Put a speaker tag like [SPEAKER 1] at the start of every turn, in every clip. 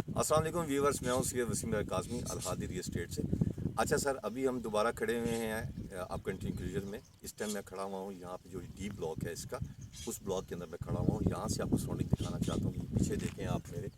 [SPEAKER 1] अस्सलाम वालेकुम व्यूवर्स, मैं हूँ सैयद वसीम काज़मी अल-हादी रियल एस्टेट से। अच्छा सर, अभी हम दोबारा खड़े हुए हैं आप कंक्लूजन में। इस टाइम मैं खड़ा हुआ हूँ यहाँ पे जो डी ब्लॉक है इसका, उस ब्लॉक के अंदर मैं खड़ा हुआ हूँ। यहाँ से आपको सराउंडिंग दिखाना चाहता हूँ। ये पीछे देखें आप मेरे,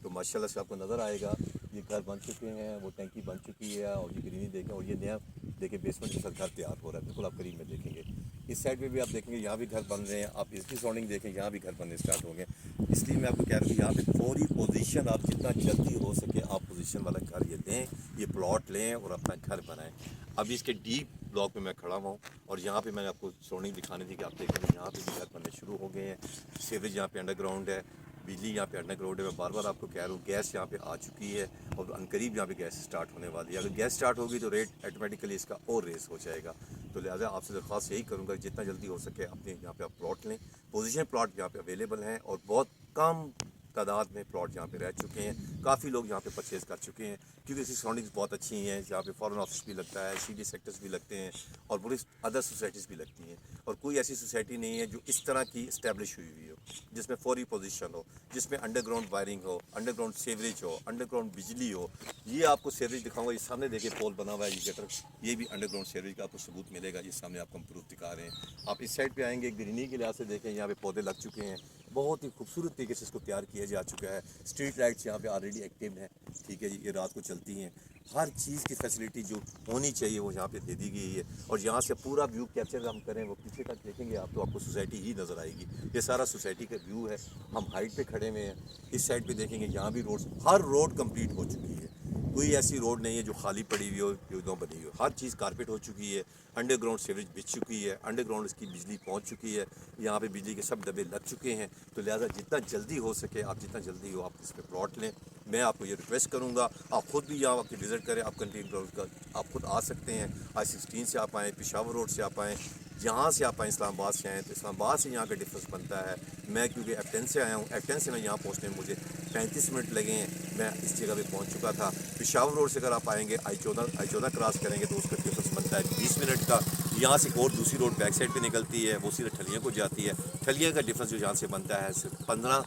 [SPEAKER 1] तो माशाल्लाह से आपको नज़र आएगा ये घर बन चुके हैं, वो टैंकी बन चुकी है और ये ग्रीनरी देखें और ये नया देखें बेसमेंट के साथ घर तैयार हो रहा है। बिल्कुल आप करीब में देखेंगे। इस साइड पे भी आप देखेंगे यहाँ भी घर बन रहे हैं। आप इसकी सराउंडिंग देखें, यहाँ भी घर बनने स्टार्ट हो गए। इसलिए मैं आपको कह रहा हूँ यहाँ पे फौरी पोजीशन, आप जितना जल्दी हो सके आप पोजीशन वाला घर ये लें, ये प्लॉट लें और अपना घर बनाएं। अभी इसके डीप ब्लॉक में मैं खड़ा हुआ हूँ और यहाँ पे मैंने आपको सराउंडिंग दिखाने थी कि आप देखेंगे यहाँ पे भी घर बनने शुरू हो गए हैं। सीवरेज यहाँ पे अंडरग्राउंड है, बिजली यहाँ पे अंडरग्राउंड है। मैं बार बार आपको कह रहा हूँ गैस यहाँ पे आ चुकी है और अनकरीब यहाँ पे गैस स्टार्ट होने वाली है। अगर गैस स्टार्ट होगी तो रेट ऑटोमेटिकली इसका और रेस हो जाएगा। तो लिहाजा आपसे दरख्वास्त यही करूँगा जितना जल्दी हो सके अपने यहाँ पे आप प्लॉट लें। पोजीशन प्लॉट यहाँ पे अवेलेबल हैं और बहुत कम तादाद में प्लॉट यहाँ पे रह चुके हैं। काफ़ी लोग यहाँ पे परचेज़ कर चुके हैं क्योंकि इसकी सराउंडिंग्स बहुत अच्छी हैं। यहाँ पे फॉरेन ऑफिस भी लगता है, सीडी सेक्टर्स भी लगते हैं और बड़ी अदर सोसाइटीज़ भी लगती हैं। और कोई ऐसी सोसाइटी नहीं है जो इस तरह की इस्टेब्लिश हुई हुई हो, जिसमें फौरी पोजीशन हो, जिसमें अंडरग्राउंड वायरिंग हो, अंडरग्राउंड सीवरेज हो, अंडरग्राउंड बिजली हो। ये आपको सीवरेज दिखाऊंगा, ये सामने देखिए पोल बना हुआ है, ये गटर, ये भी अंडरग्राउंड सीवरेज का आपको सबूत मिलेगा। ये सामने आपको हम प्रूफ दिखा रहे हैं। आप इस साइड पे आएंगे, ग्रीनरी के लिहाज से देखें, यहाँ पे पौधे लग चुके हैं। बहुत ही खूबसूरत तरीके से इसको तैयार किया जा चुका है। स्ट्रीट लाइट्स यहाँ पे ऑलरेडी एक्टिव हैं, ठीक है जी, ये रात को चलती हैं। हर चीज़ की फैसिलिटी जो होनी चाहिए वो यहाँ पे दे दी गई है। और यहाँ से पूरा व्यू कैप्चर हम करें, वो पीछे तक देखेंगे आप तो आपको सोसाइटी ही नज़र आएगी। ये सारा सोसाइटी का व्यू है। हम हाइट पे खड़े हुए हैं। इस साइड पे देखेंगे, यहाँ भी रोड, हर रोड कंप्लीट हो चुकी है। कोई ऐसी रोड नहीं है जो खाली पड़ी हुई हो, योजना बनी हुई हो। हर चीज़ कारपेट हो चुकी है, अंडरग्राउंड सीवरेज बिछ चुकी है, अंडरग्राउंड इसकी बिजली पहुंच चुकी है। यहाँ पे बिजली के सब डब्बे लग चुके हैं। तो लिहाजा जितना जल्दी हो सके आप, जितना जल्दी हो आप इस पर प्लॉट लें। मैं आपको ये रिक्वेस्ट करूँगा, आप ख़ुद भी यहाँ आके विज़िट करें। आप कंटिन्यू का आप खुद आ सकते हैं। I-16 से आप आएँ, पेशावर रोड से आप आएँ, जहाँ से आप आएँ, इस्लामाबाद से आएँ तो इस्लामाबाद से यहाँ का डिफरेंस बनता है। मैं क्योंकि F10 से आया हूँ, F10 से मैं यहाँ पहुँचने में मुझे 35 मिनट लगे हैं। मैं इस जगह पे पहुँच चुका था। पेशावर रोड से अगर आप आएंगे, I-14 क्रॉस करेंगे तो उसका डिफरेंस बनता है 20 मिनट का। यहाँ से एक और दूसरी रोड बैक साइड पे निकलती है, वो सीधे ठलिया को जाती है। ठलिया का डिफरेंस जो यहाँ से बनता है सिर्फ 15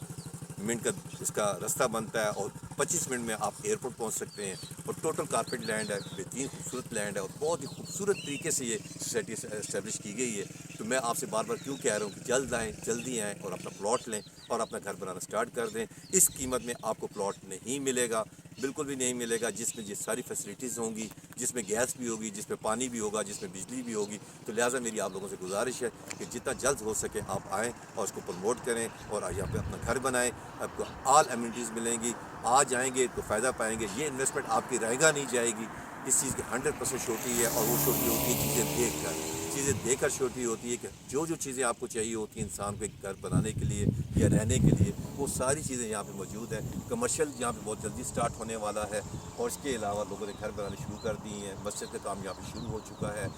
[SPEAKER 1] मिनट का इसका रास्ता बनता है और 25 मिनट में आप एयरपोर्ट पहुंच सकते हैं। और टोटल कारपेट लैंड है, बेहतरीन खूबसूरत लैंड है और बहुत ही खूबसूरत तरीके से ये सोसाइटी इस्टेब्लिश की गई है। तो मैं आपसे बार बार क्यों कह रहा हूँ कि जल्द आएँ, जल्दी आएँ और अपना प्लॉट लें और अपना घर बनाना स्टार्ट कर दें। इस कीमत में आपको प्लॉट नहीं मिलेगा, बिल्कुल भी नहीं मिलेगा, जिसमें ये सारी फैसिलिटीज़ होंगी, जिसमें गैस भी होगी, जिसमें पानी भी होगा, जिसमें बिजली भी होगी। तो लिहाजा मेरी आप लोगों से गुजारिश है कि जितना जल्द हो सके आप आएँ और उसको प्रमोट करें और यहाँ पे अपना घर बनाएं। आपको ऑल एमिनिटीज़ मिलेंगी। आ जाएंगे तो फ़ायदा पाएंगे। ये इन्वेस्टमेंट आपकी रहेगा नहीं जाएगी। इस चीज़ की 100% श्योरिटी है और वो श्योरिटी होती है चीज़ें देख कर। चीज़ें देख कर श्योरिटी होती है कि जो जो चीज़ें आपको चाहिए होती हैं इंसान को एक घर बनाने के लिए या रहने के लिए, वो सारी चीज़ें यहाँ पे मौजूद हैं। कमर्शियल यहाँ पे बहुत जल्दी स्टार्ट होने वाला है और इसके अलावा लोगों ने घर बनाने शुरू कर दी हैं। मस्जिद का काम यहाँ पे शुरू हो चुका है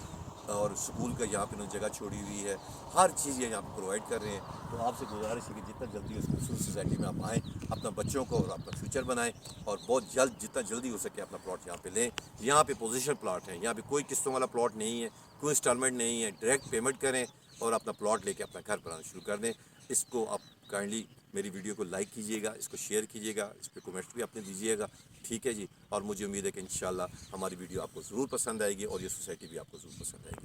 [SPEAKER 1] और स्कूल का यहाँ पे उन्होंने जगह छोड़ी हुई है। हर चीज़ ये यहाँ पे प्रोवाइड कर रहे हैं। तो आपसे गुजारिश है कि जितना जल्दी उस खूबसूरत सोसाइटी में आप आएँ, अपना बच्चों को और अपना फ्यूचर बनाएं और बहुत जल्द जितना जल्दी हो सके अपना प्लॉट यहाँ पे लें। यहाँ पे पोजीशन प्लॉट है, यहाँ पे कोई किस्तों वाला प्लॉट नहीं है, कोई इंस्टॉलमेंट नहीं है। डायरेक्ट पेमेंट करें और अपना प्लॉट लेके अपना घर बनाना शुरू कर दें। इसको आप काइंडली मेरी वीडियो को लाइक कीजिएगा, इसको शेयर कीजिएगा, इस पर कमेंट्स भी अपने दीजिएगा, ठीक है जी। और मुझे उम्मीद है कि इंशाल्लाह हमारी वीडियो आपको ज़रूर पसंद आएगी और ये सोसाइटी भी आपको ज़रूर पसंद आएगी।